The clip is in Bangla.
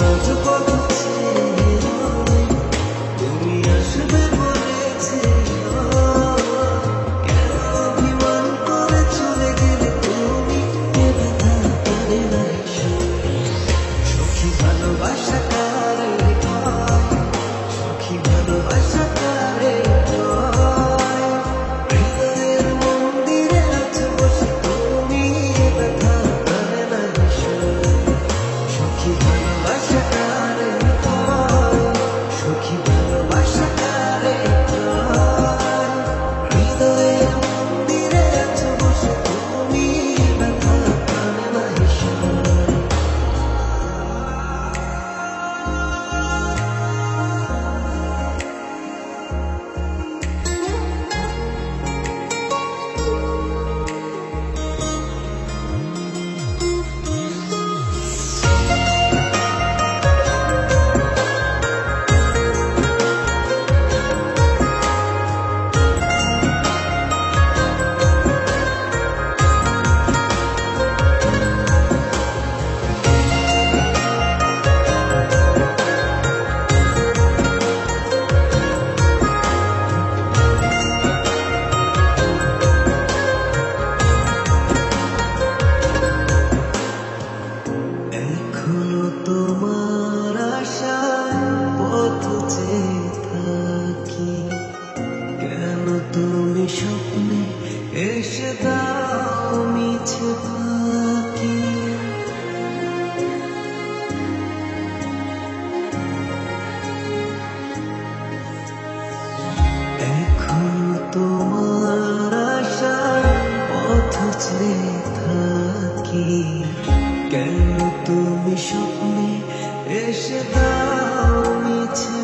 আজ পথ চেয়ে রই, তুমি আসবে বলেছে কেন অভিমান করে চলে গেলে তুমি, এ ব্যথা পারে না সখী ভালোবাসা কারে হয়, সখী ভালোবাসা কারে হয়, হৃদয়ের মন্দিরে আছো বসে তুমি, এ ব্যথা পারে না সখী ভালোবাসা কারে হয়, সখী ভালোবাসা কারে হয়, হৃদয়ের মন্দিরে আছো বসে তুমি, এ ব্যথা পারে না এখনো তোমার আশায় পথ চেয়ে থাকি, কেন তুমি স্বপ্নে এসে দাও মিছে ফাঁকি, এখনো তোমার আশায় পথ চেয়ে থাকি, কেন তুমি স্বপ্নে এসে দাও মিছে